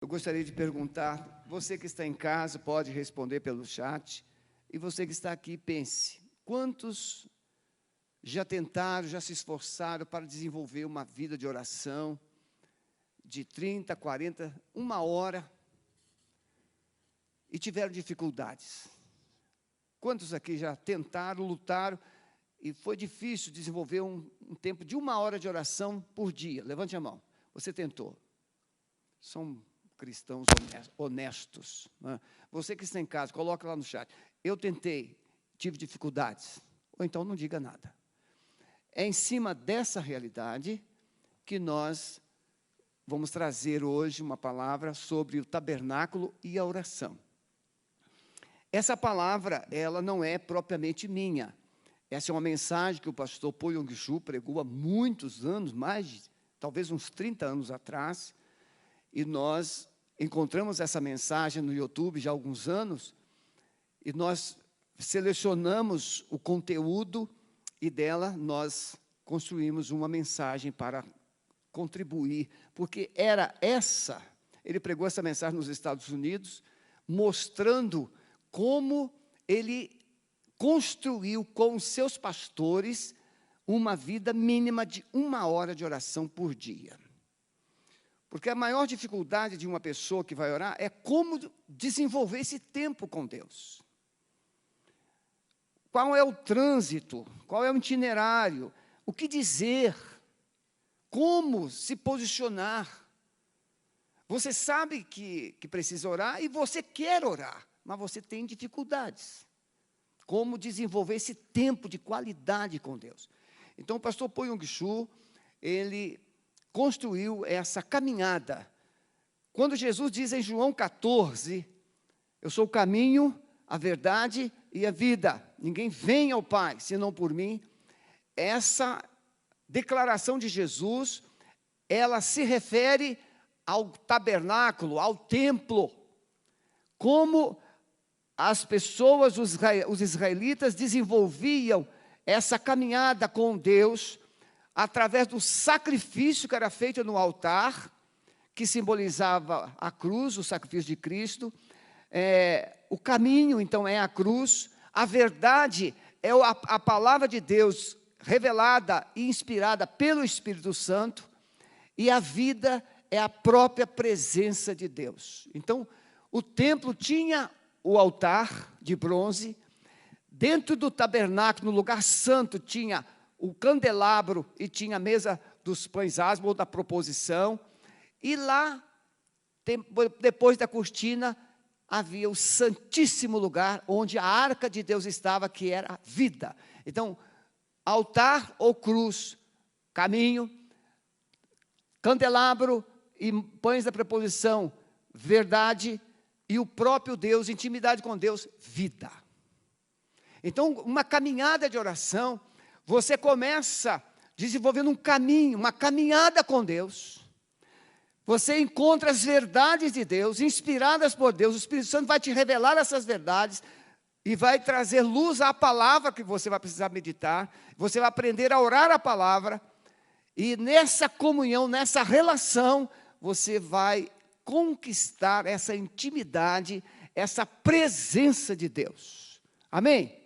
Eu gostaria de perguntar, você que está em casa pode responder pelo chat, e você que está aqui, pense, quantos já tentaram, já se esforçaram para desenvolver uma vida de oração de 30, 40, uma hora, e tiveram dificuldades? Quantos aqui já tentaram, lutaram, e foi difícil desenvolver um tempo de uma hora de oração por dia? Levante a mão. Você tentou. São cristãos honestos, né? Você que está em casa, coloca lá no chat. Eu tentei, tive dificuldades. Ou então não diga nada. É em cima dessa realidade que nós vamos trazer hoje uma palavra sobre o tabernáculo e a oração. Essa palavra, ela não é propriamente minha. Essa é uma mensagem que o pastor Po Yong-Soo pregou há muitos anos, talvez uns 30 anos atrás, e nós encontramos essa mensagem no YouTube já há alguns anos, e nós selecionamos o conteúdo, e dela nós construímos uma mensagem para contribuir, porque ele pregou essa mensagem nos Estados Unidos, mostrando como ele construiu com os seus pastores uma vida mínima de uma hora de oração por dia. Porque a maior dificuldade de uma pessoa que vai orar é como desenvolver esse tempo com Deus. Qual é o trânsito? Qual é o itinerário? O que dizer? Como se posicionar? Você sabe que precisa orar e você quer orar, mas você tem dificuldades. Como desenvolver esse tempo de qualidade com Deus? Então, o pastor Po Yong-Soo, ele construiu essa caminhada. Quando Jesus diz em João 14, eu sou o caminho, a verdade e a vida. Ninguém vem ao Pai, senão por mim. Essa declaração de Jesus, ela se refere ao tabernáculo, ao templo. Como as pessoas, os israelitas, desenvolviam essa caminhada com Deus, através do sacrifício que era feito no altar, que simbolizava a cruz, o sacrifício de Cristo. O caminho, então, é a cruz. A verdade é a palavra de Deus revelada e inspirada pelo Espírito Santo. E a vida é a própria presença de Deus. Então, o templo tinha o altar de bronze. Dentro do tabernáculo, no lugar santo, tinha o candelabro e tinha a mesa dos pães asmos, ou da proposição. E lá, depois da cortina, havia o santíssimo lugar, onde a arca de Deus estava, que era a vida. Então, altar ou cruz, caminho, candelabro e pães da preposição, verdade, e o próprio Deus, intimidade com Deus, vida. Então, uma caminhada de oração, você começa desenvolvendo um caminho, uma caminhada com Deus. Você encontra as verdades de Deus, inspiradas por Deus. O Espírito Santo vai te revelar essas verdades e vai trazer luz à palavra que você vai precisar meditar. Você vai aprender a orar a palavra. E nessa comunhão, nessa relação, você vai conquistar essa intimidade, essa presença de Deus. Amém?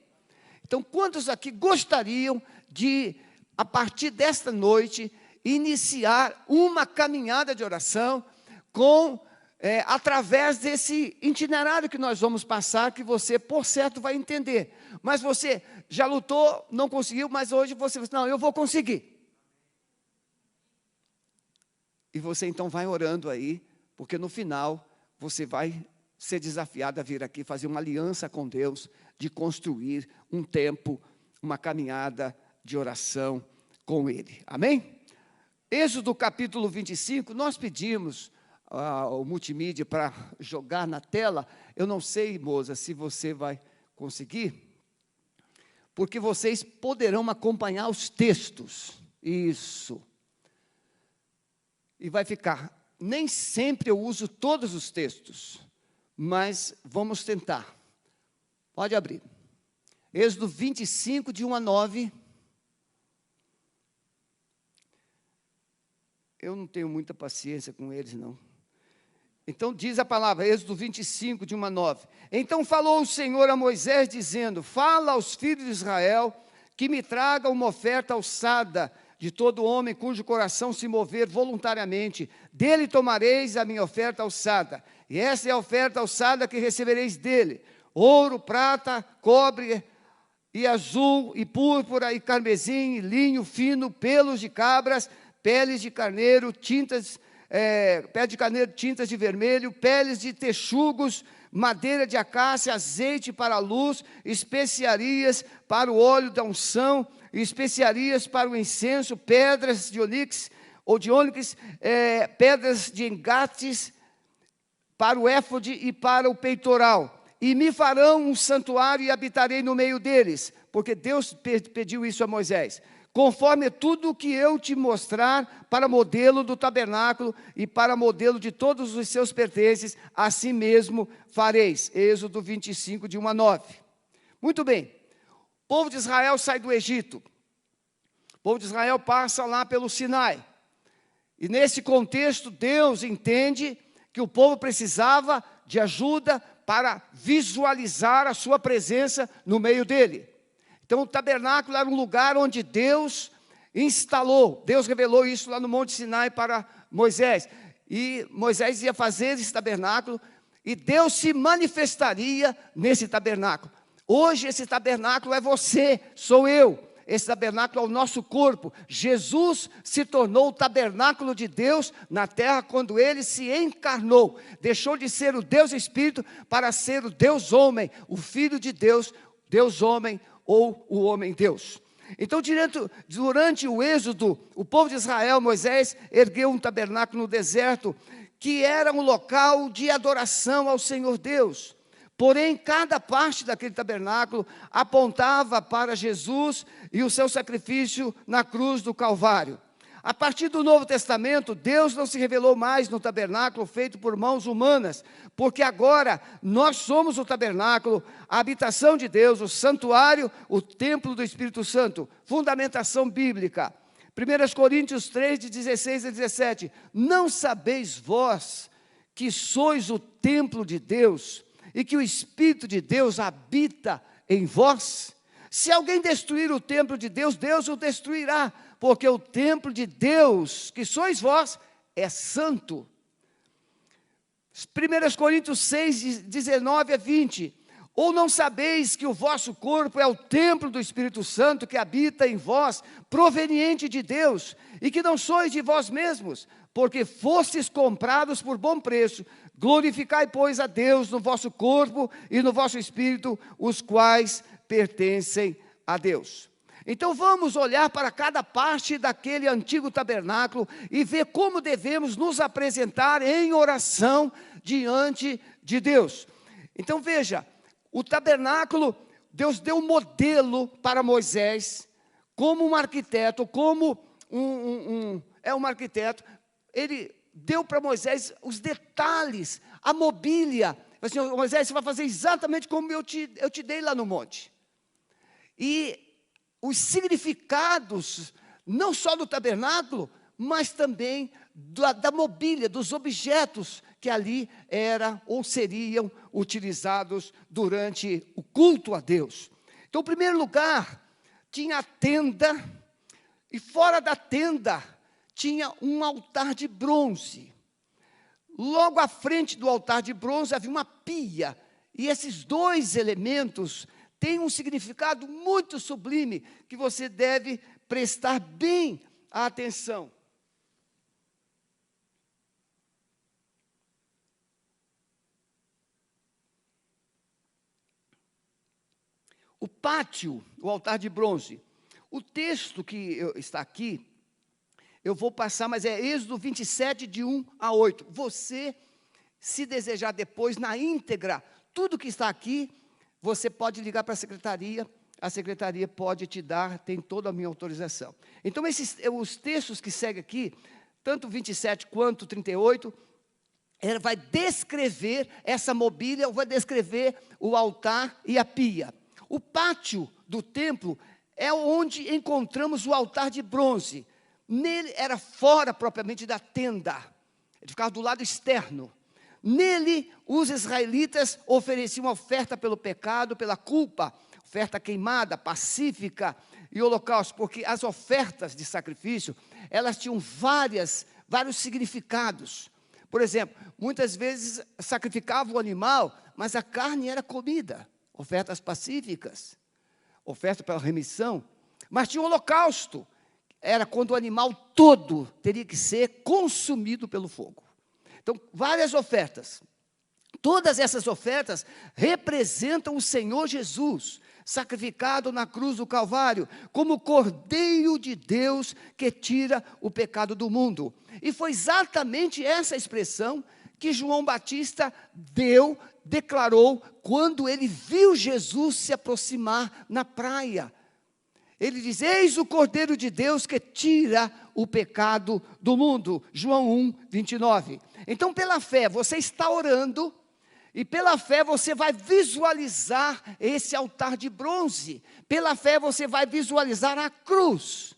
Então, quantos aqui gostariam de, a partir desta noite, iniciar uma caminhada de oração através desse itinerário que nós vamos passar, que você, por certo, vai entender. Mas você já lutou, não conseguiu, mas hoje você diz, não, eu vou conseguir. E você então vai orando aí, porque no final você vai ser desafiado a vir aqui fazer uma aliança com Deus, de construir um tempo, uma caminhada de oração com Ele. Amém? Êxodo capítulo 25, nós pedimos ao multimídia para jogar na tela. Eu não sei, moça, se você vai conseguir, porque vocês poderão acompanhar os textos. Isso. E vai ficar. Nem sempre eu uso todos os textos, mas vamos tentar. Pode abrir. Êxodo 25, de 1 a 9. Eu não tenho muita paciência com eles, não. Então diz a palavra, Êxodo 25, de 1 a 9. Então falou o Senhor a Moisés, dizendo: fala aos filhos de Israel que me tragam uma oferta alçada de todo homem cujo coração se mover voluntariamente. Dele tomareis a minha oferta alçada. E essa é a oferta alçada que recebereis dele: ouro, prata, cobre, e azul, e púrpura, e carmesim, e linho fino, pelos de cabras, peles de carneiro, tintas de vermelho, peles de texugos, madeira de acácia, azeite para a luz, especiarias para o óleo da unção, especiarias para o incenso, pedras de ônix, pedras de engates para o éfode e para o peitoral. E me farão um santuário e habitarei no meio deles, porque Deus pediu isso a Moisés, conforme tudo o que eu te mostrar, para modelo do tabernáculo e para modelo de todos os seus pertences, assim mesmo fareis. Êxodo 25, de 1 a 9. Muito bem, o povo de Israel sai do Egito, o povo de Israel passa lá pelo Sinai, e nesse contexto Deus entende que o povo precisava de ajuda para visualizar a sua presença no meio dele. Então o tabernáculo era um lugar onde Deus instalou, Deus revelou isso lá no Monte Sinai para Moisés, e Moisés ia fazer esse tabernáculo, e Deus se manifestaria nesse tabernáculo. Hoje esse tabernáculo é você, sou eu, esse tabernáculo é o nosso corpo. Jesus se tornou o tabernáculo de Deus na terra quando Ele se encarnou, deixou de ser o Deus Espírito para ser o Deus Homem, o Filho de Deus, Deus Homem, ou o homem-Deus. Então, durante o êxodo, o povo de Israel, Moisés, ergueu um tabernáculo no deserto, que era um local de adoração ao Senhor Deus. Porém, cada parte daquele tabernáculo apontava para Jesus e o seu sacrifício na cruz do Calvário. A partir do Novo Testamento, Deus não se revelou mais no tabernáculo feito por mãos humanas, porque agora nós somos o tabernáculo, a habitação de Deus, o santuário, o templo do Espírito Santo. Fundamentação bíblica. 1 Coríntios 3, de 16 a 17. Não sabeis vós que sois o templo de Deus e que o Espírito de Deus habita em vós? Se alguém destruir o templo de Deus, Deus o destruirá, porque o templo de Deus, que sois vós, é santo. 1 Coríntios 6, 19 a 20. Ou não sabeis que o vosso corpo é o templo do Espírito Santo que habita em vós, proveniente de Deus, e que não sois de vós mesmos, porque fostes comprados por bom preço? Glorificai, pois, a Deus no vosso corpo e no vosso espírito, os quais pertencem a Deus. Então vamos olhar para cada parte daquele antigo tabernáculo e ver como devemos nos apresentar em oração diante de Deus. Então veja, o tabernáculo, Deus deu um modelo para Moisés, como um arquiteto, como um arquiteto. Ele deu para Moisés os detalhes, a mobília. Assim, Moisés, você vai fazer exatamente como eu te dei lá no monte. E os significados, não só do tabernáculo, mas também da mobília, dos objetos que ali eram ou seriam utilizados durante o culto a Deus. Então, em primeiro lugar, tinha a tenda, e fora da tenda tinha um altar de bronze. Logo à frente do altar de bronze havia uma pia, e esses dois elementos têm um significado muito sublime, que você deve prestar bem atenção. O pátio, o altar de bronze. O texto que está aqui, eu vou passar, mas é Êxodo 27, de 1 a 8. Você, se desejar depois, na íntegra, tudo que está aqui, você pode ligar para a secretaria pode te dar, tem toda a minha autorização. Então, os textos que seguem aqui, tanto 27 quanto 38, ela vai descrever essa mobília, vai descrever o altar e a pia. O pátio do templo é onde encontramos o altar de bronze. Nele era fora propriamente da tenda, ele ficava do lado externo. Nele, os israelitas ofereciam oferta pelo pecado, pela culpa, oferta queimada, pacífica e holocausto, porque as ofertas de sacrifício, elas tinham vários significados. Por exemplo, muitas vezes sacrificavam o animal, mas a carne era comida, ofertas pacíficas, oferta pela remissão, mas tinha o holocausto, era quando o animal todo teria que ser consumido pelo fogo. Então, várias ofertas. Todas essas ofertas representam o Senhor Jesus, sacrificado na cruz do Calvário, como Cordeiro de Deus que tira o pecado do mundo. E foi exatamente essa expressão que João Batista declarou, quando ele viu Jesus se aproximar na praia. Ele diz: eis o Cordeiro de Deus que tira o pecado do mundo. João 1, 29. Então, pela fé, você está orando, e pela fé você vai visualizar esse altar de bronze. Pela fé você vai visualizar a cruz.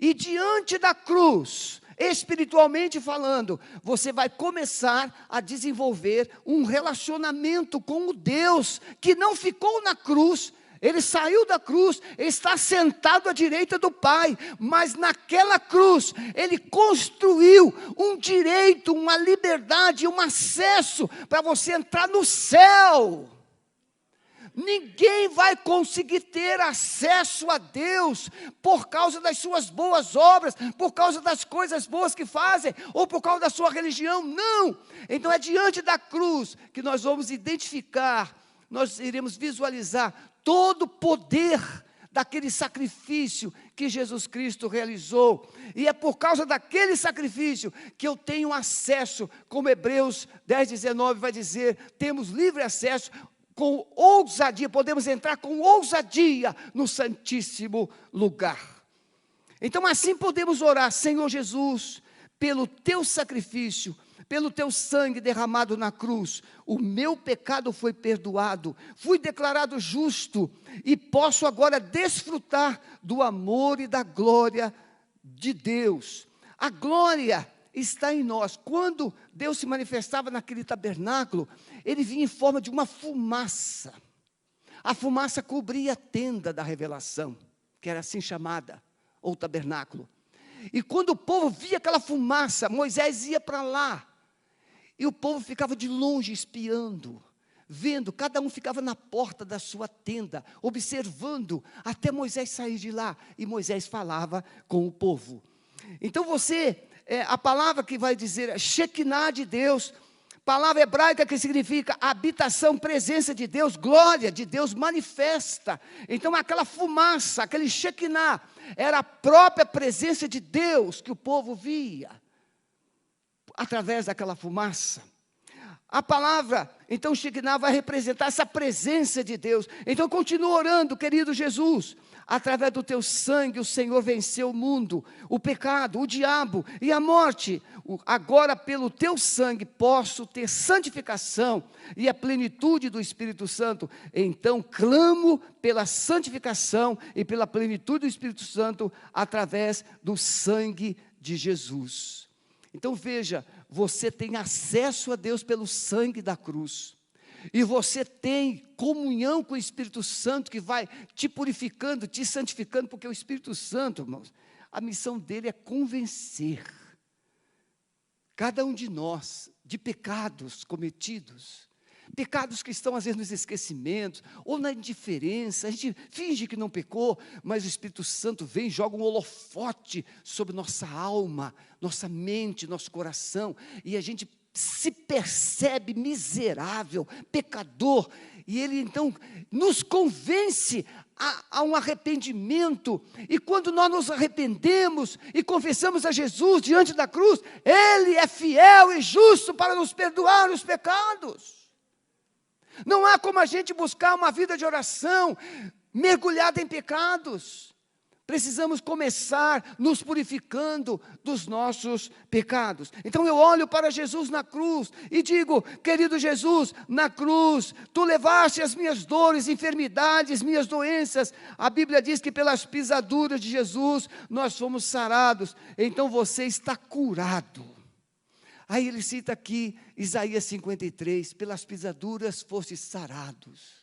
E diante da cruz, espiritualmente falando, você vai começar a desenvolver um relacionamento com o Deus que não ficou na cruz. Ele saiu da cruz, está sentado à direita do Pai, mas naquela cruz, Ele construiu um direito, uma liberdade, um acesso para você entrar no céu. Ninguém vai conseguir ter acesso a Deus por causa das suas boas obras, por causa das coisas boas que fazem, ou por causa da sua religião, não. Então é diante da cruz que nós vamos identificar, nós iremos visualizar todo o poder daquele sacrifício que Jesus Cristo realizou. E é por causa daquele sacrifício que eu tenho acesso, como Hebreus 10, 19 vai dizer, temos livre acesso com ousadia, podemos entrar com ousadia no Santíssimo Lugar. Então assim podemos orar: Senhor Jesus, pelo teu sacrifício, pelo teu sangue derramado na cruz, o meu pecado foi perdoado, fui declarado justo, e posso agora desfrutar do amor e da glória de Deus. A glória está em nós. Quando Deus se manifestava naquele tabernáculo, Ele vinha em forma de uma fumaça. A fumaça cobria a tenda da revelação, que era assim chamada, ou tabernáculo. E quando o povo via aquela fumaça, Moisés ia para lá, e o povo ficava de longe espiando, vendo, cada um ficava na porta da sua tenda, observando, até Moisés sair de lá, e Moisés falava com o povo. Então a palavra que vai dizer é Shekinah de Deus, palavra hebraica que significa habitação, presença de Deus, glória de Deus manifesta. Então aquela fumaça, aquele Shekinah, era a própria presença de Deus que o povo via, através daquela fumaça. A palavra, então, Shekinah vai representar essa presença de Deus. Então, continua orando, querido Jesus. Através do teu sangue, o Senhor venceu o mundo, o pecado, o diabo e a morte. Agora, pelo teu sangue, posso ter santificação e a plenitude do Espírito Santo. Então, clamo pela santificação e pela plenitude do Espírito Santo através do sangue de Jesus. Então veja, você tem acesso a Deus pelo sangue da cruz, e você tem comunhão com o Espírito Santo, que vai te purificando, te santificando, porque o Espírito Santo, irmãos, a missão dele é convencer cada um de nós de pecados cometidos, pecados que estão às vezes nos esquecimentos, ou na indiferença. A gente finge que não pecou, mas o Espírito Santo vem e joga um holofote sobre nossa alma, nossa mente, nosso coração, e a gente se percebe miserável, pecador, e Ele então nos convence a um arrependimento. E quando nós nos arrependemos e confessamos a Jesus diante da cruz, Ele é fiel e justo para nos perdoar os pecados. Não há como a gente buscar uma vida de oração mergulhada em pecados. Precisamos começar nos purificando dos nossos pecados. Então eu olho para Jesus na cruz e digo: querido Jesus, na cruz, tu levaste as minhas dores, enfermidades, minhas doenças. A Bíblia diz que pelas pisaduras de Jesus nós fomos sarados. Então você está curado. Aí ele cita aqui, Isaías 53, pelas pisaduras fostes sarados.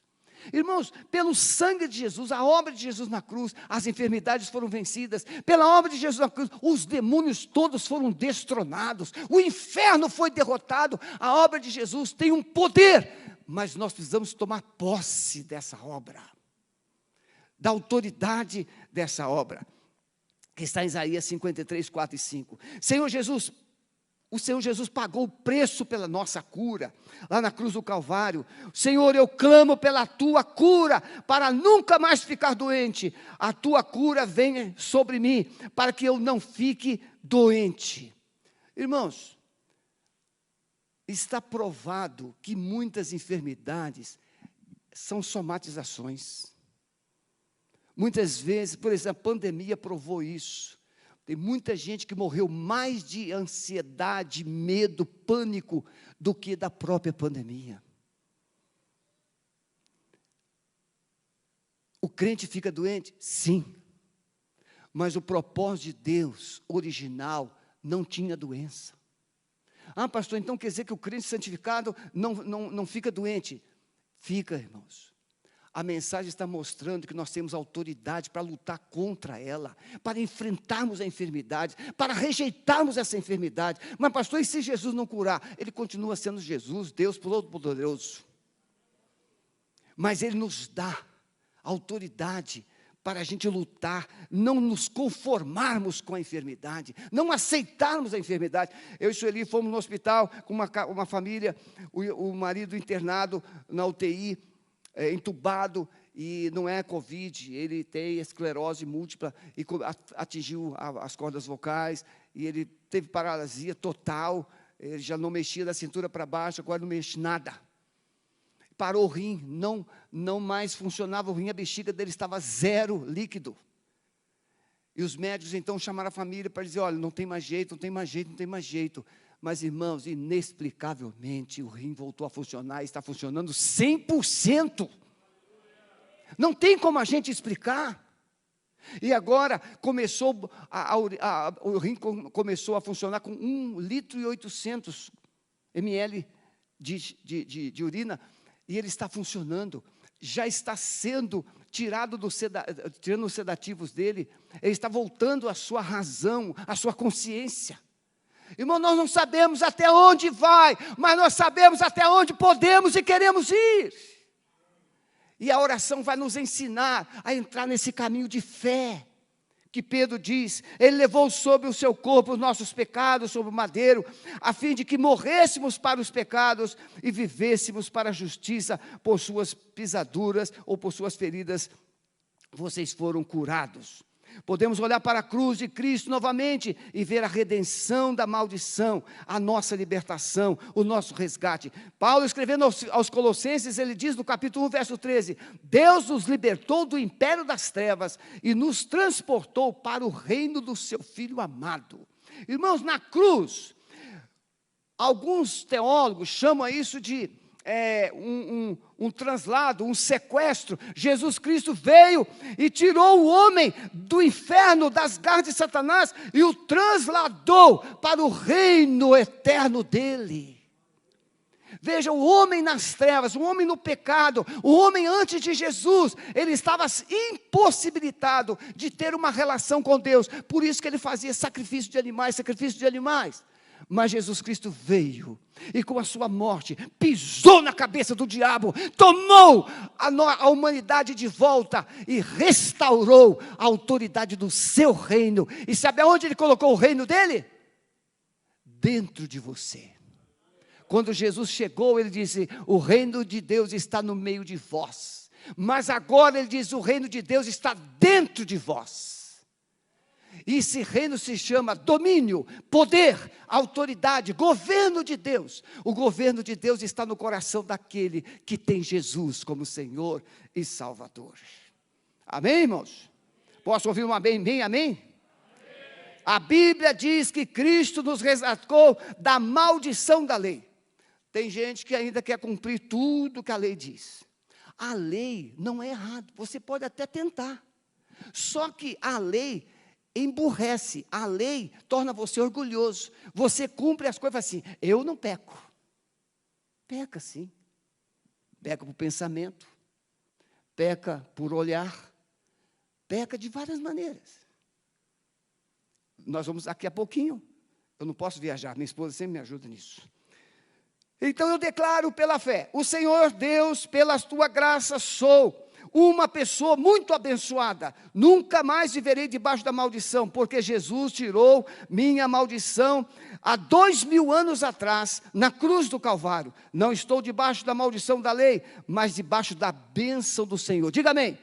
Irmãos, pelo sangue de Jesus, a obra de Jesus na cruz, as enfermidades foram vencidas. Pela obra de Jesus na cruz, os demônios todos foram destronados. O inferno foi derrotado. A obra de Jesus tem um poder, mas nós precisamos tomar posse dessa obra, da autoridade dessa obra, que está em Isaías 53, 4 e 5. O Senhor Jesus pagou o preço pela nossa cura, lá na cruz do Calvário. Senhor, eu clamo pela tua cura, para nunca mais ficar doente. A tua cura venha sobre mim, para que eu não fique doente. Irmãos, está provado que muitas enfermidades são somatizações. Muitas vezes, por exemplo, a pandemia provou isso. Tem muita gente que morreu mais de ansiedade, medo, pânico, do que da própria pandemia. O crente fica doente? Sim. Mas o propósito de Deus original não tinha doença. Ah, pastor, então quer dizer que o crente santificado não fica doente? Fica, irmãos. A mensagem está mostrando que nós temos autoridade para lutar contra ela, para enfrentarmos a enfermidade, para rejeitarmos essa enfermidade. Mas pastor, e se Jesus não curar? Ele continua sendo Jesus, Deus Todo-Poderoso. Mas Ele nos dá autoridade para a gente lutar, não nos conformarmos com a enfermidade, não aceitarmos a enfermidade. Eu e Sueli fomos no hospital com uma família, o marido internado na UTI, entubado, e não é Covid, ele tem esclerose múltipla, e atingiu as cordas vocais, e ele teve paralisia total, ele já não mexia da cintura para baixo, agora não mexe nada. Parou o rim, não mais funcionava o rim, a bexiga dele estava zero líquido. E os médicos então chamaram a família para dizer, olha, não tem mais jeito, não tem mais jeito, não tem mais jeito. Mas, irmãos, inexplicavelmente, o rim voltou a funcionar, está funcionando 100%. Não tem como a gente explicar. E agora, o rim começou a funcionar com 1,8 ml de urina, e ele está funcionando. Já está sendo tirando os sedativos dele, ele está voltando à sua razão, à sua consciência. Irmão, nós não sabemos até onde vai, mas nós sabemos até onde podemos e queremos ir. E a oração vai nos ensinar a entrar nesse caminho de fé, que Pedro diz, ele levou sobre o seu corpo os nossos pecados sobre o madeiro, a fim de que morrêssemos para os pecados e vivêssemos para a justiça. Por suas pisaduras ou por suas feridas, vocês foram curados. Podemos olhar para a cruz de Cristo novamente e ver a redenção da maldição, a nossa libertação, o nosso resgate. Paulo, escrevendo aos Colossenses, ele diz no capítulo 1, verso 13, Deus nos libertou do império das trevas e nos transportou para o reino do seu Filho amado. Irmãos, na cruz, alguns teólogos chamam isso de um translado, um sequestro. Jesus Cristo veio e tirou o homem do inferno, das garras de Satanás, e o transladou para o reino eterno dele. Veja, o homem nas trevas, o homem no pecado, o homem antes de Jesus, ele estava impossibilitado de ter uma relação com Deus. Por isso que ele fazia sacrifício de animais. Mas Jesus Cristo veio e com a sua morte pisou na cabeça do diabo, tomou a humanidade de volta e restaurou a autoridade do seu reino. E sabe aonde ele colocou o reino dele? Dentro de você. Quando Jesus chegou, ele disse, o reino de Deus está no meio de vós. Mas agora ele diz, o reino de Deus está dentro de vós. E esse reino se chama domínio, poder, autoridade, governo de Deus. O governo de Deus está no coração daquele que tem Jesus como Senhor e Salvador. Amém, irmãos? Posso ouvir um amém, bem, amém? A Bíblia diz que Cristo nos resgatou da maldição da lei. Tem gente que ainda quer cumprir tudo que a lei diz. A lei não é errado, você pode até tentar. Só que a lei emburrece. A lei torna você orgulhoso. Você cumpre as coisas assim, eu não peco. Peca sim. Peca por pensamento, peca por olhar, peca de várias maneiras. Nós vamos daqui a pouquinho, eu não posso viajar, minha esposa sempre me ajuda nisso. Então eu declaro pela fé, o Senhor Deus, pela tua graça sou uma pessoa muito abençoada, nunca mais viverei debaixo da maldição, porque Jesus tirou minha maldição há 2000 anos atrás, na cruz do Calvário. Não estou debaixo da maldição da lei, mas debaixo da bênção do Senhor. Diga amém.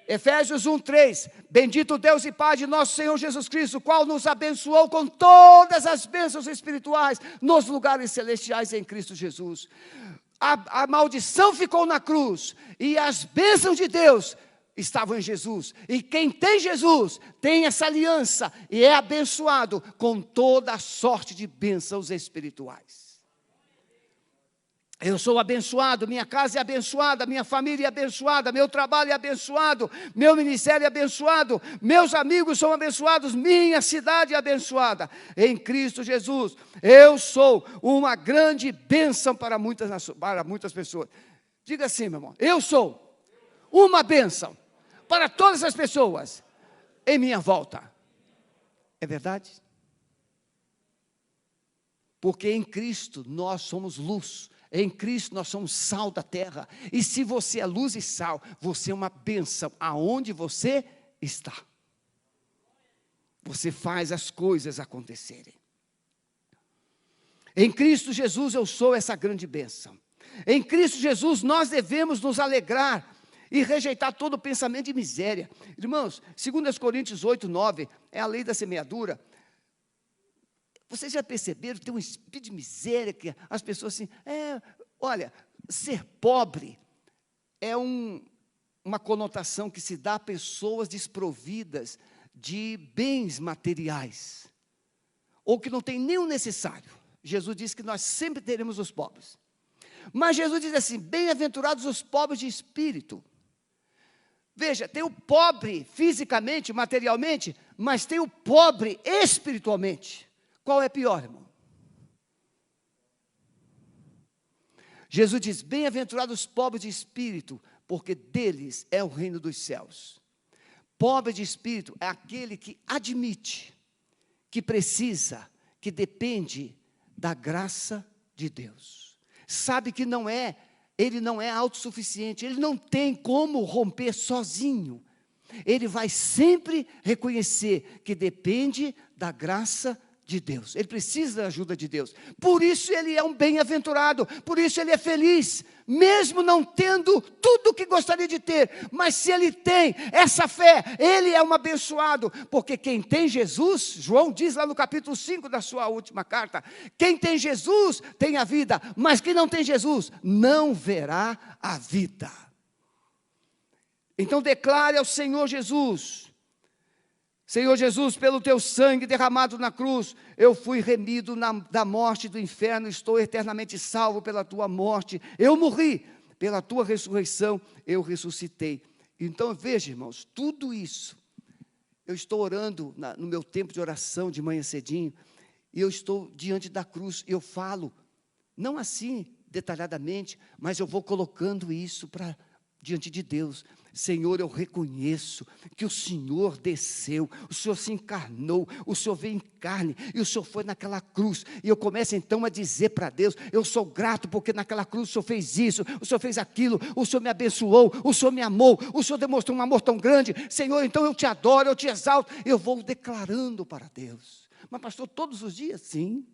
Efésios 1:3, bendito Deus e Pai de nosso Senhor Jesus Cristo, o qual nos abençoou com todas as bênçãos espirituais, nos lugares celestiais em Cristo Jesus. A maldição ficou na cruz, e as bênçãos de Deus estavam em Jesus. E quem tem Jesus, tem essa aliança, e é abençoado com toda a sorte de bênçãos espirituais. Eu sou abençoado, minha casa é abençoada, minha família é abençoada, meu trabalho é abençoado, meu ministério é abençoado, meus amigos são abençoados, minha cidade é abençoada. Em Cristo Jesus, eu sou uma grande bênção para muitas pessoas. Diga assim, meu irmão, eu sou uma bênção para todas as pessoas em minha volta. É verdade? Porque em Cristo nós somos luz. Em Cristo nós somos sal da terra. E se você é luz e sal, você é uma bênção aonde você está. Você faz as coisas acontecerem. Em Cristo Jesus eu sou essa grande bênção. Em Cristo Jesus nós devemos nos alegrar e rejeitar todo pensamento de miséria. Irmãos, 2 Coríntios 8:9, é a lei da semeadura. Vocês já perceberam que tem um espírito de miséria, que as pessoas assim, olha, ser pobre é uma conotação que se dá a pessoas desprovidas de bens materiais, ou que não tem nem o necessário. Jesus disse que nós sempre teremos os pobres. Mas Jesus diz assim, bem-aventurados os pobres de espírito. Veja, tem o pobre fisicamente, materialmente, mas tem o pobre espiritualmente. Qual é pior, irmão? Jesus diz, bem-aventurados os pobres de espírito, porque deles é o reino dos céus. Pobre de espírito é aquele que admite, que precisa, que depende da graça de Deus. Sabe que ele não é autossuficiente, ele não tem como romper sozinho. Ele vai sempre reconhecer que depende da graça de Deus, ele precisa da ajuda de Deus, por isso ele é um bem-aventurado, por isso ele é feliz, mesmo não tendo tudo o que gostaria de ter, mas se ele tem essa fé, ele é um abençoado, porque quem tem Jesus, João diz lá no capítulo 5 da sua última carta, quem tem Jesus tem a vida, mas quem não tem Jesus, não verá a vida. Então declare ao Senhor Jesus, Senhor Jesus, pelo teu sangue derramado na cruz, eu fui remido da morte do inferno, estou eternamente salvo pela tua morte, eu morri, pela tua ressurreição, eu ressuscitei. Então veja, irmãos, tudo isso, eu estou orando no meu tempo de oração de manhã cedinho, e eu estou diante da cruz, eu falo, não assim detalhadamente, mas eu vou colocando isso diante de Deus. Senhor, eu reconheço que o Senhor desceu, o Senhor se encarnou, o Senhor veio em carne, e o Senhor foi naquela cruz, e eu começo então a dizer para Deus, eu sou grato porque naquela cruz o Senhor fez isso, o Senhor fez aquilo, o Senhor me abençoou, o Senhor me amou, o Senhor demonstrou um amor tão grande, Senhor, então eu te adoro, eu te exalto, eu vou declarando para Deus. Mas pastor, todos os dias? Sim.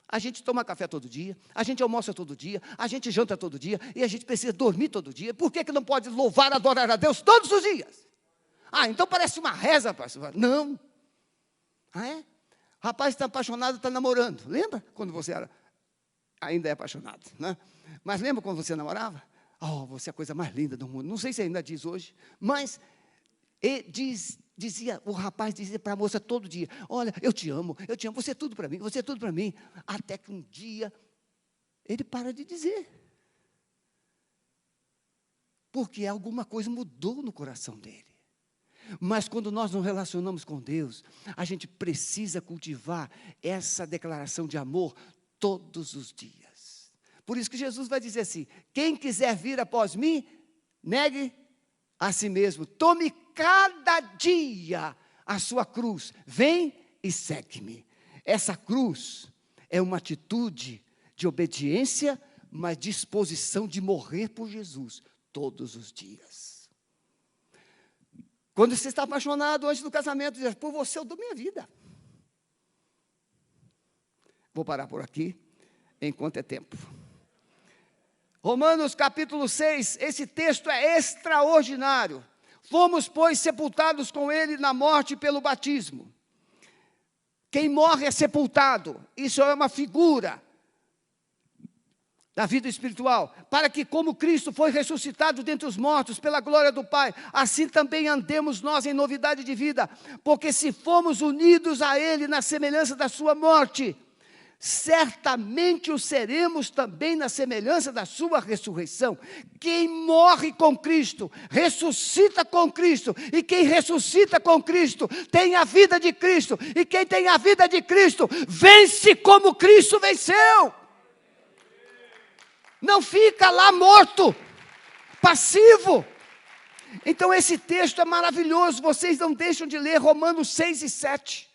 A gente toma café todo dia, a gente almoça todo dia, a gente janta todo dia, e a gente precisa dormir todo dia. Por que não pode louvar, adorar a Deus todos os dias? Então parece uma reza, pastor. Não. É? Rapaz está apaixonado, está namorando. Lembra quando você ainda é apaixonado, né? Mas lembra quando você namorava? Você é a coisa mais linda do mundo. Não sei se ainda diz hoje, mas o rapaz dizia para a moça todo dia, olha, eu te amo, você é tudo para mim, você é tudo para mim. Até que um dia, ele para de dizer. Porque alguma coisa mudou no coração dele. Mas quando nós nos relacionamos com Deus, a gente precisa cultivar essa declaração de amor todos os dias. Por isso que Jesus vai dizer assim: quem quiser vir após mim, negue a si mesmo, tome cada dia a sua cruz, vem e segue-me. Essa cruz é uma atitude de obediência, mas disposição de morrer por Jesus todos os dias. Quando você está apaixonado antes do casamento, diz: por você eu dou minha vida. Vou parar por aqui, enquanto é tempo. Romanos capítulo 6, esse texto é extraordinário. Fomos, pois, sepultados com ele na morte pelo batismo. Quem morre é sepultado. Isso é uma figura da vida espiritual, para que como Cristo foi ressuscitado dentre os mortos pela glória do Pai, assim também andemos nós em novidade de vida, porque se fomos unidos a Ele na semelhança da sua morte, certamente o seremos também na semelhança da sua ressurreição. Quem morre com Cristo, ressuscita com Cristo, e quem ressuscita com Cristo, tem a vida de Cristo, e quem tem a vida de Cristo, vence como Cristo venceu. Não fica lá morto, passivo. Então esse texto é maravilhoso, vocês não deixam de ler Romanos 6 e 7.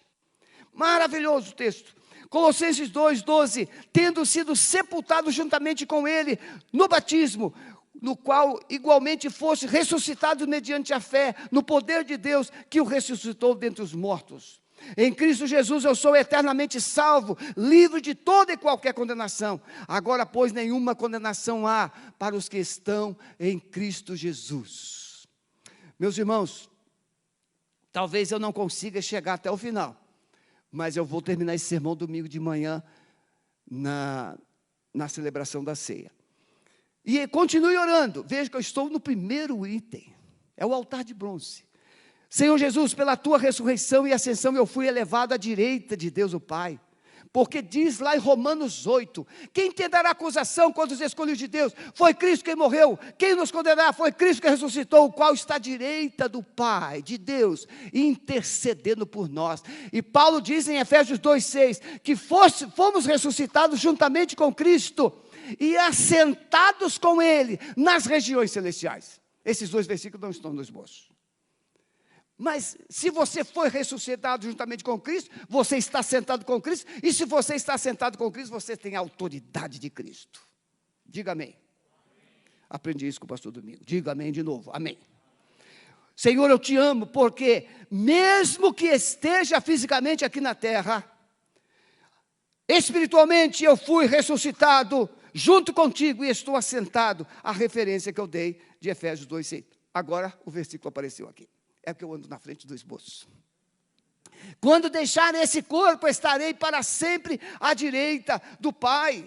Maravilhoso o texto. Colossenses 2, 12, tendo sido sepultados juntamente com ele no batismo, no qual igualmente fosse ressuscitado mediante a fé, no poder de Deus que o ressuscitou dentre os mortos. Em Cristo Jesus eu sou eternamente salvo, livre de toda e qualquer condenação. Agora, pois, nenhuma condenação há para os que estão em Cristo Jesus. Meus irmãos, talvez eu não consiga chegar até o final, mas eu vou terminar esse sermão domingo de manhã na celebração da ceia. E continue orando. Veja que eu estou no primeiro item, é o altar de bronze. Senhor Jesus, pela tua ressurreição e ascensão eu fui elevado à direita de Deus o Pai, porque diz lá em Romanos 8, quem tentará acusação contra os escolhidos de Deus? Foi Cristo quem morreu, quem nos condenará? Foi Cristo que ressuscitou, o qual está à direita do Pai, de Deus, intercedendo por nós. E Paulo diz em Efésios 2,6, que fomos ressuscitados juntamente com Cristo, e assentados com Ele, nas regiões celestiais. Esses dois versículos não estão no esboço. Mas se você foi ressuscitado juntamente com Cristo, você está sentado com Cristo, e se você está sentado com Cristo, você tem a autoridade de Cristo. Diga amém. Aprendi isso com o pastor Domingo. Diga amém de novo, amém. Senhor, eu te amo, porque mesmo que esteja fisicamente aqui na terra, espiritualmente eu fui ressuscitado junto contigo e estou assentado. A referência que eu dei de Efésios 2,6. Agora o versículo apareceu aqui. É porque eu ando na frente do esboço. Quando deixar esse corpo, estarei para sempre à direita do Pai.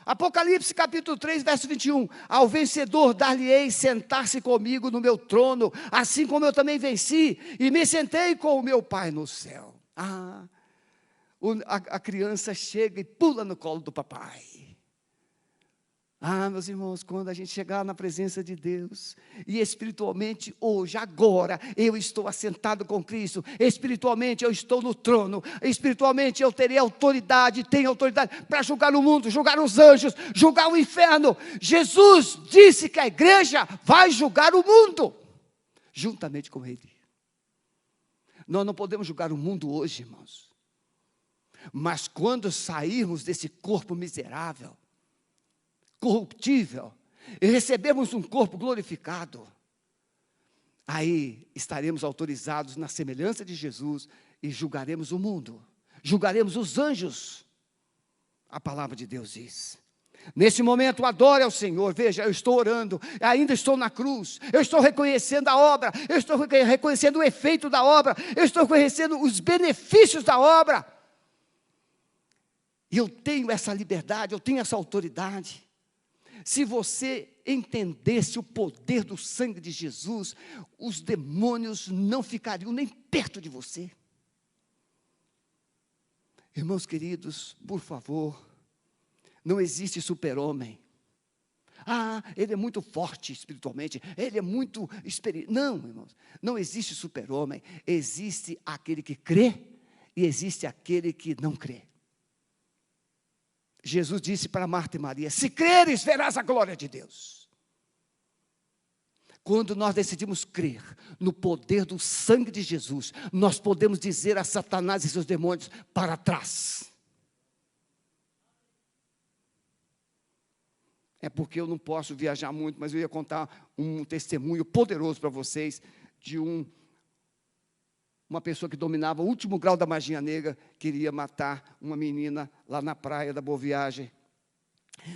Apocalipse capítulo 3, verso 21. Ao vencedor dar-lhe-ei sentar-se comigo no meu trono, assim como eu também venci, e me sentei com o meu Pai no céu. A criança chega e pula no colo do papai. Meus irmãos, quando a gente chegar na presença de Deus, e espiritualmente hoje, agora, eu estou assentado com Cristo, espiritualmente eu estou no trono, espiritualmente eu terei autoridade, tenho autoridade para julgar o mundo, julgar os anjos, julgar o inferno. Jesus disse que a igreja vai julgar o mundo, juntamente com Ele. Nós não podemos julgar o mundo hoje, irmãos, mas quando sairmos desse corpo miserável, corruptível, e recebemos um corpo glorificado, aí estaremos autorizados na semelhança de Jesus e julgaremos o mundo, julgaremos os anjos. A palavra de Deus diz. Nesse momento, adore ao Senhor. Veja, eu estou orando, ainda estou na cruz, eu estou reconhecendo a obra, eu estou reconhecendo o efeito da obra, eu estou reconhecendo os benefícios da obra, e eu tenho essa liberdade, eu tenho essa autoridade. Se você entendesse o poder do sangue de Jesus, os demônios não ficariam nem perto de você. Irmãos queridos, por favor, não existe super-homem. ele é muito forte espiritualmente, ele é muito experiente. Não, irmãos, não existe super-homem, existe aquele que crê e existe aquele que não crê. Jesus disse para Marta e Maria: se creres, verás a glória de Deus. Quando nós decidimos crer no poder do sangue de Jesus, nós podemos dizer a Satanás e seus demônios para trás. É porque eu não posso viajar muito, mas eu ia contar um testemunho poderoso para vocês de uma pessoa que dominava o último grau da magia negra, queria matar uma menina lá na praia da Boa Viagem.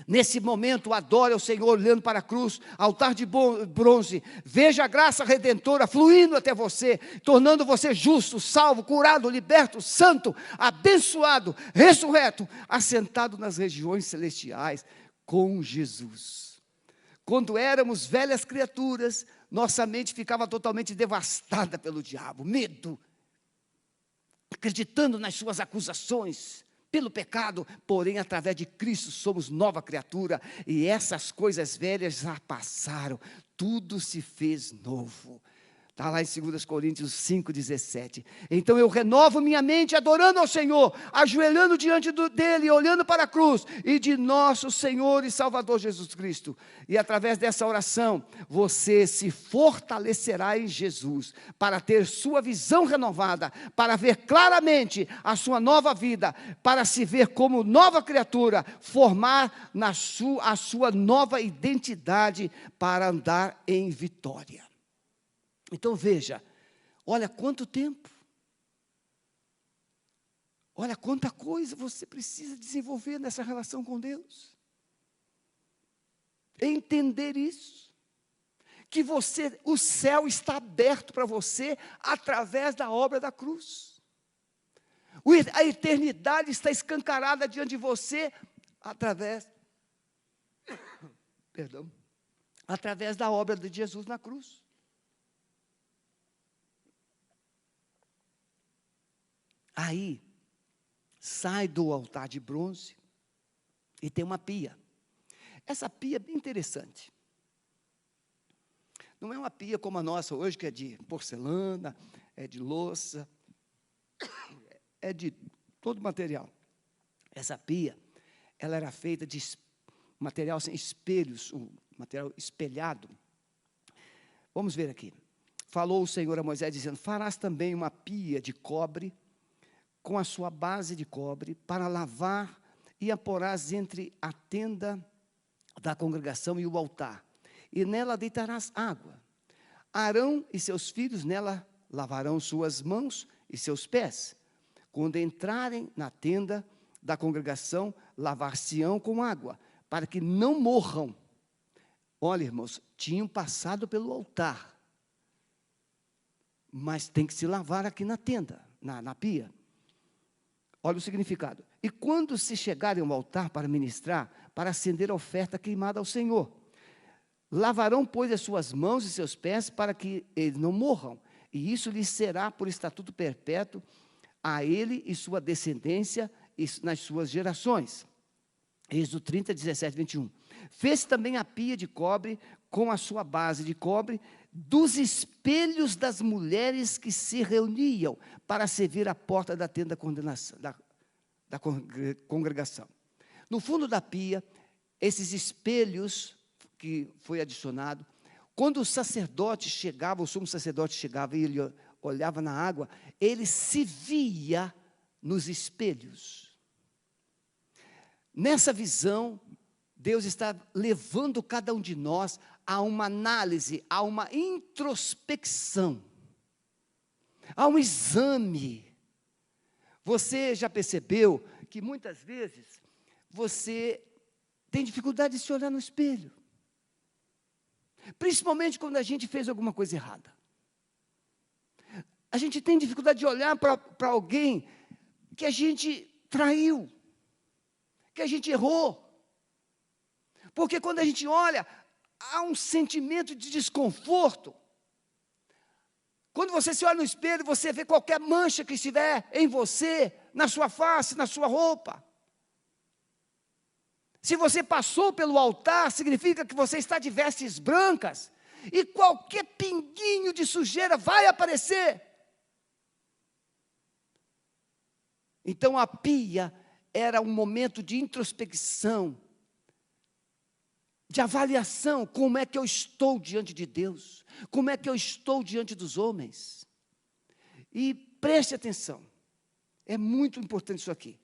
Nesse momento, adore ao Senhor olhando para a cruz, altar de bronze, veja a graça redentora fluindo até você, tornando você justo, salvo, curado, liberto, santo, abençoado, ressurreto, assentado nas regiões celestiais com Jesus. Quando éramos velhas criaturas, nossa mente ficava totalmente devastada pelo diabo, medo, acreditando nas suas acusações, pelo pecado, porém, através de Cristo, somos nova criatura, e essas coisas velhas já passaram, tudo se fez novo. Está lá em 2 Coríntios 5,17. Então eu renovo minha mente adorando ao Senhor, ajoelhando diante dEle, olhando para a cruz, e de nosso Senhor e Salvador Jesus Cristo. E através dessa oração, você se fortalecerá em Jesus, para ter sua visão renovada, para ver claramente a sua nova vida, para se ver como nova criatura, formar a sua nova identidade, para andar em vitória. Então veja, olha quanto tempo, olha quanta coisa você precisa desenvolver nessa relação com Deus. Entender isso, que o céu está aberto para você através da obra da cruz. A eternidade está escancarada diante de você através da obra de Jesus na cruz. Aí, sai do altar de bronze e tem uma pia. Essa pia é bem interessante. Não é uma pia como a nossa hoje, que é de porcelana, é de louça, é de todo material. Essa pia, ela era feita de material sem espelhos, um material espelhado. Vamos ver aqui. Falou o Senhor a Moisés, dizendo: farás também uma pia de cobre, com a sua base de cobre, para lavar, e a porás entre a tenda da congregação e o altar, e nela deitarás água. Arão e seus filhos nela lavarão suas mãos e seus pés. Quando entrarem na tenda da congregação, lavar-se-ão com água, para que não morram. Olha, irmãos, tinham passado pelo altar, mas tem que se lavar aqui na tenda, na pia. Olha o significado. E quando se chegarem ao altar para ministrar, para acender a oferta queimada ao Senhor, lavarão, pois, as suas mãos e seus pés, para que eles não morram. E isso lhes será por estatuto perpétuo, a ele e sua descendência e nas suas gerações. Êxodo 30, 17, 21. Fez também a pia de cobre, com a sua base de cobre, dos espelhos das mulheres que se reuniam para servir à porta da tenda da congregação. No fundo da pia, esses espelhos que foi adicionado, quando o sacerdote chegava, o sumo sacerdote chegava e ele olhava na água, ele se via nos espelhos. Nessa visão, Deus está levando cada um de nós a uma análise, a uma introspecção, a um exame. Você já percebeu que muitas vezes você tem dificuldade de se olhar no espelho? Principalmente quando a gente fez alguma coisa errada. A gente tem dificuldade de olhar para alguém que a gente traiu, que a gente errou. Porque quando a gente olha, há um sentimento de desconforto. Quando você se olha no espelho, você vê qualquer mancha que estiver em você, na sua face, na sua roupa. Se você passou pelo altar, significa que você está de vestes brancas, e qualquer pinguinho de sujeira vai aparecer. Então a pia era um momento de introspecção, de avaliação, como é que eu estou diante de Deus, como é que eu estou diante dos homens. E preste atenção, é muito importante isso aqui.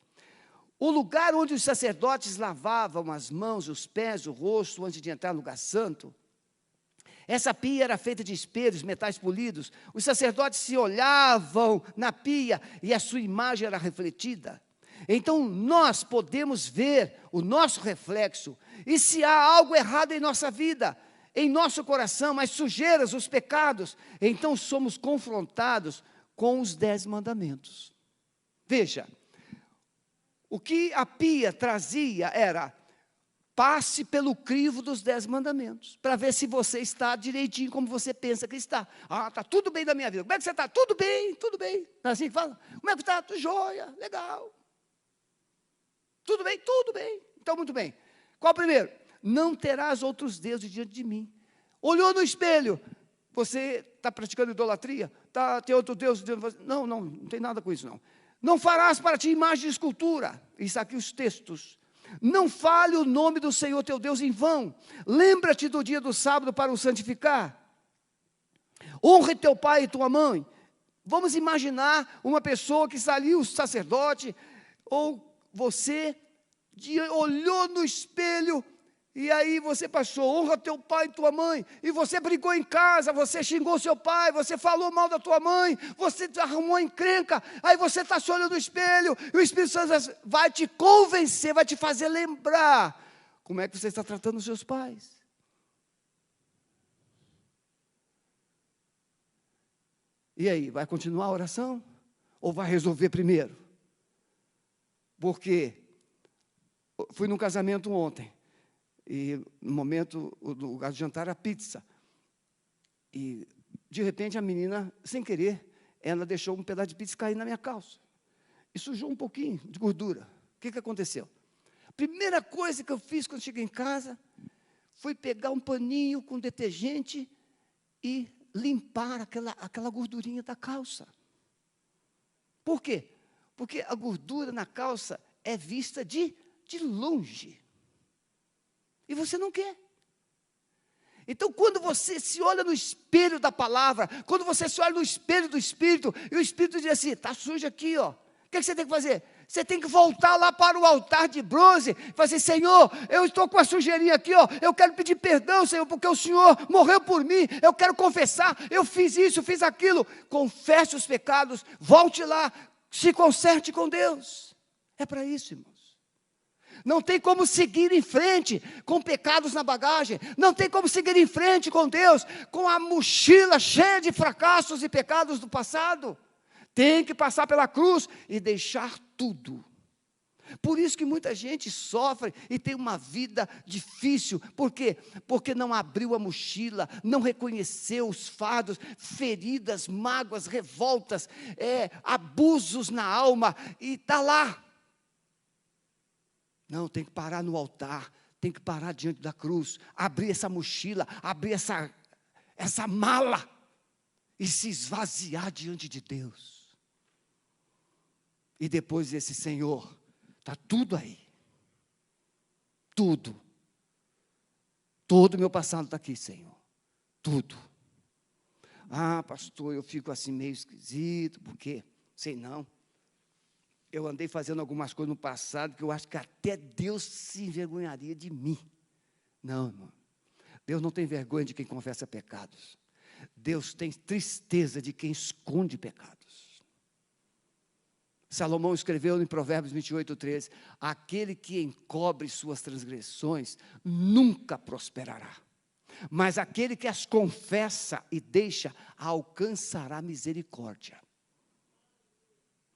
O lugar onde os sacerdotes lavavam as mãos, os pés, o rosto, antes de entrar no lugar santo, essa pia era feita de espelhos, metais polidos. Os sacerdotes se olhavam na pia e a sua imagem era refletida. Então, nós podemos ver o nosso reflexo. E se há algo errado em nossa vida, em nosso coração, as sujeiras, os pecados, então somos confrontados com os 10 mandamentos. Veja, o que a pia trazia era: passe pelo crivo dos 10 mandamentos, para ver se você está direitinho como você pensa que está. Ah, está tudo bem na minha vida. Como é que você está? Tudo bem, tudo bem. Não é assim que fala? Como é que está? Tudo jóia, legal. Tudo bem? Tudo bem. Então, muito bem. Qual o primeiro? Não terás outros deuses diante de mim. Olhou no espelho. Você está praticando idolatria? Tem outro Deus? Não tem nada com isso, não. Não farás para ti imagem de escultura. Isso aqui os textos. Não fale o nome do Senhor teu Deus em vão. Lembra-te do dia do sábado para o santificar. Honre teu pai e tua mãe. Vamos imaginar uma pessoa que está ali, o sacerdote, ou você, olhou no espelho, e aí você passou: honra teu pai e tua mãe, e você brigou em casa, você xingou seu pai, você falou mal da tua mãe, você arrumou encrenca, aí você está se olhando no espelho, e o Espírito Santo vai te convencer, vai te fazer lembrar como é que você está tratando os seus pais. E aí, vai continuar a oração? Ou vai resolver primeiro? Porque fui num casamento ontem, e no momento, o lugar de jantar era pizza. E, de repente, a menina, sem querer, ela deixou um pedaço de pizza cair na minha calça. E sujou um pouquinho de gordura. O que aconteceu? A primeira coisa que eu fiz quando cheguei em casa, foi pegar um paninho com detergente e limpar aquela gordurinha da calça. Por quê? Porque a gordura na calça é vista de longe. E você não quer. Então, quando você se olha no espelho da palavra, quando você se olha no espelho do Espírito, e o Espírito diz assim: está sujo aqui, ó. O que você tem que fazer? Você tem que voltar lá para o altar de bronze, e fazer assim: Senhor, eu estou com a sujeirinha aqui, ó, eu quero pedir perdão, Senhor, porque o Senhor morreu por mim, eu quero confessar, eu fiz isso, fiz aquilo. Confesse os pecados, volte lá, se conserte com Deus. É para isso, irmãos. Não tem como seguir em frente com pecados na bagagem. Não tem como seguir em frente com Deus com a mochila cheia de fracassos e pecados do passado. Tem que passar pela cruz e deixar tudo. Por isso que muita gente sofre e tem uma vida difícil. Por quê? Porque não abriu a mochila, não reconheceu os fardos, feridas, mágoas, revoltas, abusos na alma, e está lá. Não, tem que parar no altar, tem que parar diante da cruz, abrir essa mochila, abrir essa mala e se esvaziar diante de Deus. E depois esse Senhor, está tudo aí, tudo. Todo o meu passado está aqui, Senhor, tudo. Ah, pastor, eu fico assim meio esquisito, porque, sei não. Eu andei fazendo algumas coisas no passado que eu acho que até Deus se envergonharia de mim. Não, irmão. Deus não tem vergonha de quem confessa pecados. Deus tem tristeza de quem esconde pecados. Salomão escreveu em Provérbios 28:13: aquele que encobre suas transgressões nunca prosperará, mas aquele que as confessa e deixa alcançará misericórdia.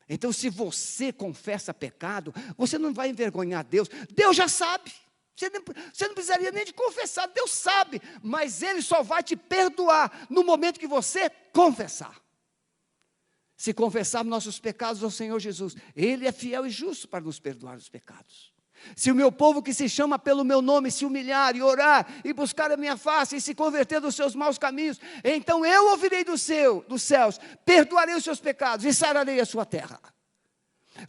Então, se você confessa pecado, você não vai envergonhar Deus. Deus já sabe. Você não precisaria nem de confessar. Deus sabe. Mas Ele só vai te perdoar no momento que você confessar. Se confessarmos nossos pecados ao Senhor Jesus, Ele é fiel e justo para nos perdoar os pecados. Se o meu povo que se chama pelo meu nome se humilhar e orar e buscar a minha face e se converter dos seus maus caminhos, então eu ouvirei dos céus, perdoarei os seus pecados e sararei a sua terra.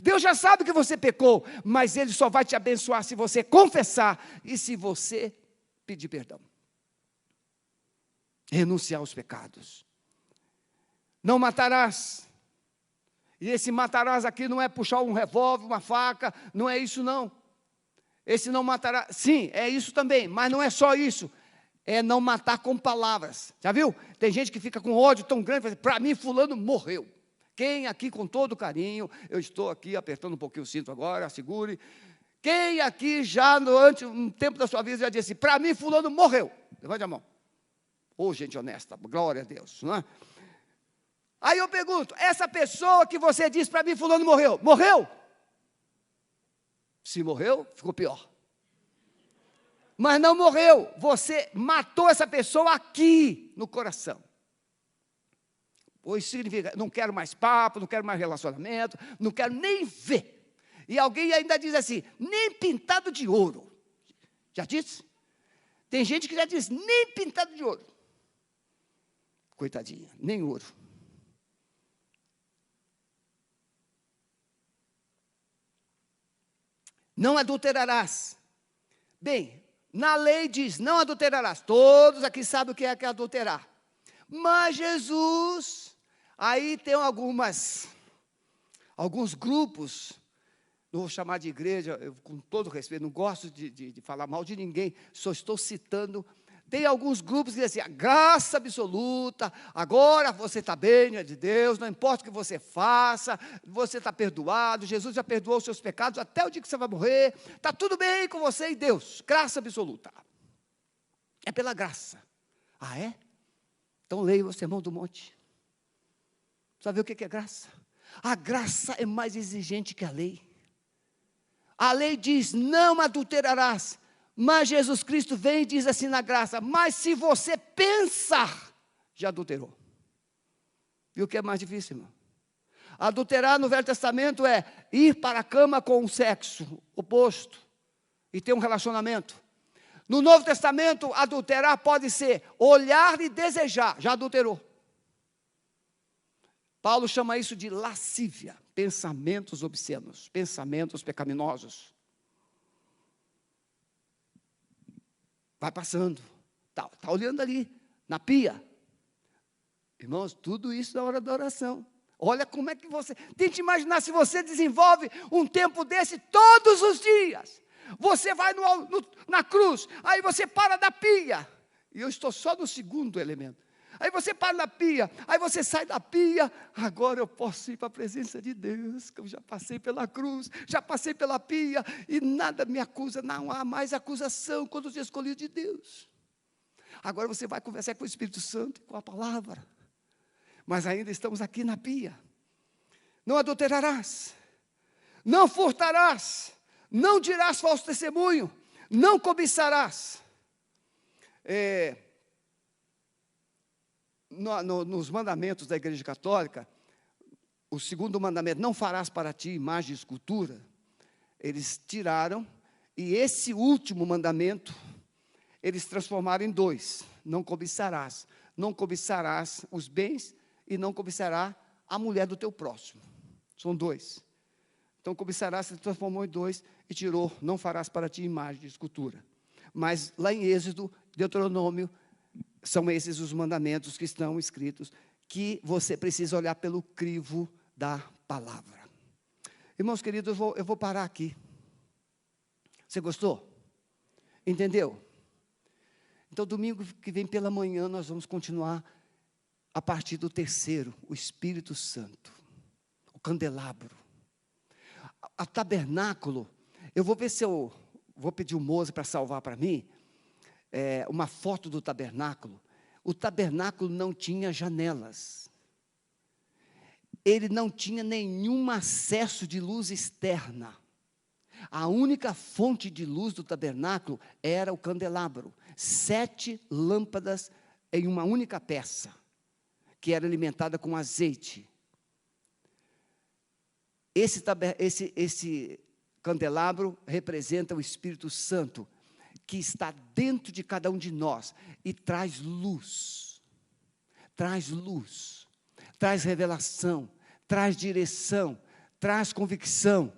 Deus já sabe que você pecou, mas Ele só vai te abençoar se você confessar e se você pedir perdão. Renunciar aos pecados. Não matarás. E esse matarás aqui não é puxar um revólver, uma faca, não é isso não. Esse não matará, sim, é isso também, mas não é só isso. É não matar com palavras. Já viu? Tem gente que fica com ódio tão grande, para mim fulano morreu. Quem aqui com todo carinho, eu estou aqui apertando um pouquinho o cinto agora, segure. Quem aqui já durante um tempo da sua vida já disse, para mim fulano morreu? Levante a mão. Ô, gente honesta, glória a Deus, não é? Aí eu pergunto, essa pessoa que você disse para mim fulano morreu, morreu? Se morreu, ficou pior. Mas não morreu, você matou essa pessoa aqui no coração. Pois significa, não quero mais papo, não quero mais relacionamento, não quero nem ver. E alguém ainda diz assim, nem pintado de ouro. Já disse? Tem gente que já diz, nem pintado de ouro. Coitadinha, nem ouro. Não adulterarás. Bem, na lei diz, não adulterarás. Todos aqui sabem o que é adulterar. Mas Jesus, aí tem alguns grupos, não vou chamar de igreja, eu, com todo respeito, não gosto de falar mal de ninguém, só estou citando. Tem alguns grupos que dizem assim, a graça absoluta, agora você está bem, é de Deus, não importa o que você faça, você está perdoado, Jesus já perdoou os seus pecados, até o dia que você vai morrer, está tudo bem com você e Deus, graça absoluta. É pela graça. Ah, é? Então leia o Sermão do Monte. Sabe o que é graça? A graça é mais exigente que a lei. A lei diz, não adulterarás. Mas Jesus Cristo vem e diz assim na graça, mas se você pensar, já adulterou. E o que é mais difícil, irmão? Adulterar no Velho Testamento é ir para a cama com o sexo oposto e ter um relacionamento. No Novo Testamento, adulterar pode ser olhar e desejar, já adulterou. Paulo chama isso de lascívia, pensamentos obscenos, pensamentos pecaminosos. Vai passando, está olhando ali, na pia. Irmãos, tudo isso na hora da oração. Olha como é que você... Tente imaginar se você desenvolve um tempo desse todos os dias. Você vai na cruz, aí você para da pia. E eu estou só no segundo elemento. Aí você para na pia, aí você sai da pia, agora eu posso ir para a presença de Deus, que eu já passei pela cruz, já passei pela pia, e nada me acusa, não há mais acusação quando eu escolhi de Deus. Agora você vai conversar com o Espírito Santo, com a palavra, mas ainda estamos aqui na pia. Não adulterarás, não furtarás, não dirás falso testemunho, não cobiçarás. Nos mandamentos da Igreja Católica, o segundo mandamento, não farás para ti imagem de escultura, eles tiraram, e esse último mandamento, eles transformaram em dois, não cobiçarás os bens, e não cobiçará a mulher do teu próximo, são dois. Então cobiçarás se transformou em dois, e tirou, não farás para ti imagem de escultura. Mas lá em Êxodo, Deuteronômio, são esses os mandamentos que estão escritos, que você precisa olhar pelo crivo da palavra. Irmãos queridos, eu vou parar aqui. Você gostou? Entendeu? Então, domingo que vem pela manhã, nós vamos continuar a partir do terceiro, o Espírito Santo, o candelabro. O tabernáculo, eu vou ver se eu vou pedir o Moza para salvar para mim, uma foto do tabernáculo. O tabernáculo não tinha janelas. Ele não tinha nenhum acesso de luz externa. A única fonte de luz do tabernáculo era o candelabro. 7 lâmpadas em uma única peça, que era alimentada com azeite. Esse candelabro representa o Espírito Santo, que está dentro de cada um de nós e traz luz, traz revelação, traz direção, traz convicção.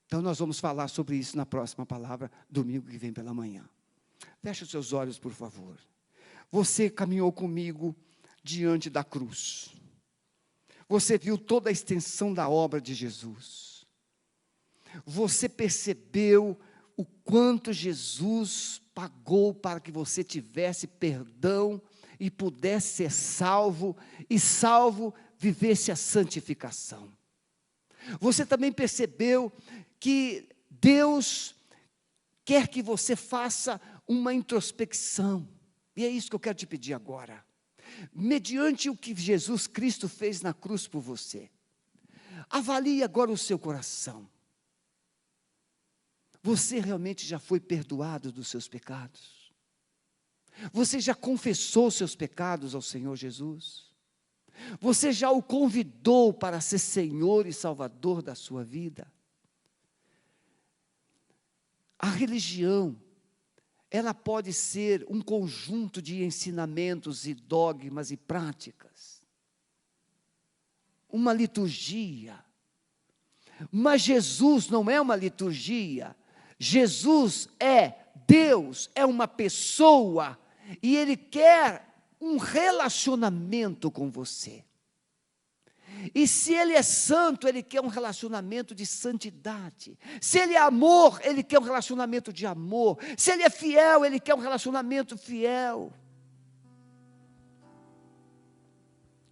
Então nós vamos falar sobre isso na próxima palavra, domingo que vem pela manhã. Feche os seus olhos, por favor. Você caminhou comigo diante da cruz. Você viu toda a extensão da obra de Jesus. Você percebeu o quanto Jesus pagou para que você tivesse perdão e pudesse ser salvo, e salvo vivesse a santificação. Você também percebeu que Deus quer que você faça uma introspecção, e é isso que eu quero te pedir agora. Mediante o que Jesus Cristo fez na cruz por você, avalie agora o seu coração. Você realmente já foi perdoado dos seus pecados? Você já confessou seus pecados ao Senhor Jesus? Você já o convidou para ser Senhor e Salvador da sua vida? A religião, ela pode ser um conjunto de ensinamentos e dogmas e práticas, uma liturgia, mas Jesus não é uma liturgia. Jesus é Deus, é uma pessoa, e Ele quer um relacionamento com você. E se Ele é santo, Ele quer um relacionamento de santidade. Se Ele é amor, Ele quer um relacionamento de amor. Se Ele é fiel, Ele quer um relacionamento fiel.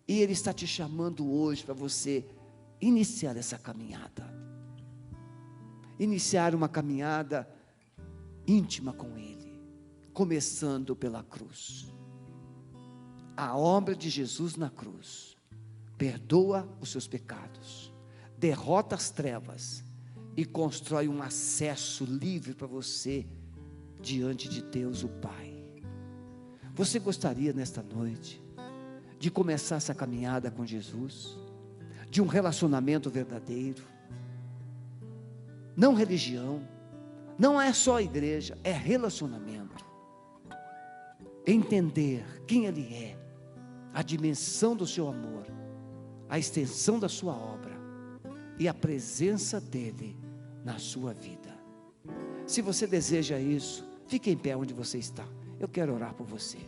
E Ele está te chamando hoje para você iniciar essa caminhada. Iniciar uma caminhada íntima com Ele, começando pela cruz. A obra de Jesus na cruz perdoa os seus pecados, derrota as trevas e constrói um acesso livre para você diante de Deus o Pai. Você gostaria nesta noite de começar essa caminhada com Jesus, de um relacionamento verdadeiro? Não religião, não é só igreja, é relacionamento. Entender quem Ele é, a dimensão do seu amor, a extensão da sua obra e a presença dEle na sua vida. Se você deseja isso, fique em pé onde você está. Eu quero orar por você.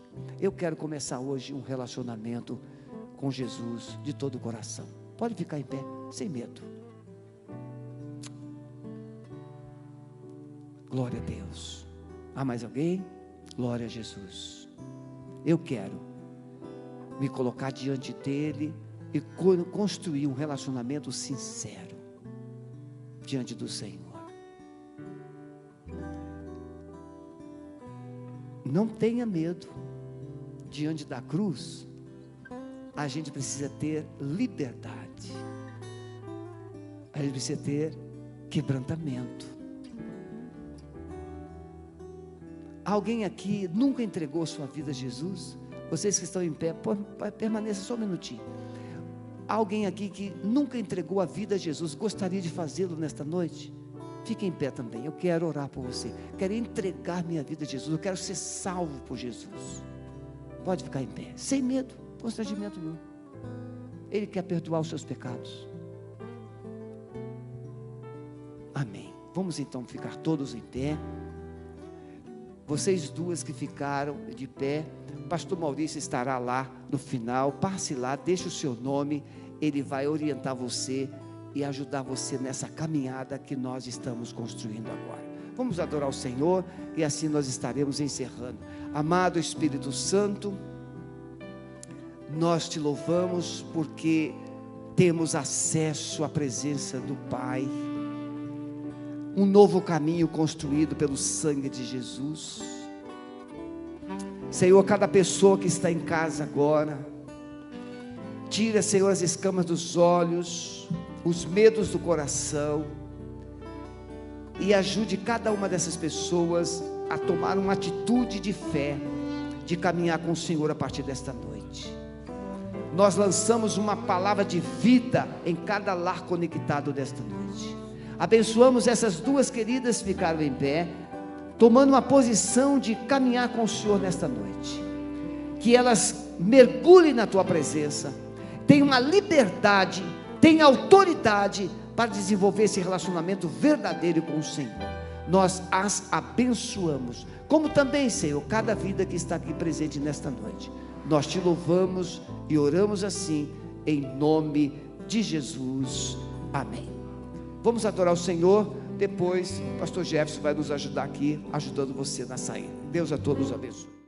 Eu quero começar hoje um relacionamento com Jesus de todo o coração. Pode ficar em pé, sem medo. Glória a Deus. Há mais alguém? Glória a Jesus. Eu quero me colocar diante dEle e construir um relacionamento sincero diante do Senhor. Não tenha medo. Diante da cruz, a gente precisa ter liberdade. A gente precisa ter quebrantamento. Alguém aqui nunca entregou sua vida a Jesus? Vocês que estão em pé, permaneça só um minutinho. Alguém aqui que nunca entregou a vida a Jesus, gostaria de fazê-lo nesta noite? Fique em pé também. Eu quero orar por você. Quero entregar minha vida a Jesus. Eu quero ser salvo por Jesus. Pode ficar em pé, sem medo, constrangimento nenhum. Ele quer perdoar os seus pecados. Amém. Vamos então ficar todos em pé. Vocês duas que ficaram de pé, pastor Maurício estará lá no final. Passe lá, deixe o seu nome. Ele vai orientar você e ajudar você nessa caminhada que nós estamos construindo agora. Vamos adorar o Senhor e assim nós estaremos encerrando. Amado Espírito Santo, nós te louvamos porque temos acesso à presença do Pai. Um novo caminho construído pelo sangue de Jesus. Senhor, cada pessoa que está em casa agora, tira, Senhor, as escamas dos olhos, os medos do coração, e ajude cada uma dessas pessoas a tomar uma atitude de fé, de caminhar com o Senhor a partir desta noite. Nós lançamos uma palavra de vida em cada lar conectado desta noite. Abençoamos essas duas queridas que ficaram em pé, tomando uma posição de caminhar com o Senhor nesta noite. Que elas mergulhem na tua presença, tenham uma liberdade, tenham autoridade para desenvolver esse relacionamento verdadeiro com o Senhor. Nós as abençoamos, como também, Senhor, cada vida que está aqui presente nesta noite. Nós te louvamos e oramos assim, em nome de Jesus. Amém. Vamos adorar o Senhor. Depois o pastor Jefferson vai nos ajudar aqui, ajudando você na saída. Deus a todos abençoe.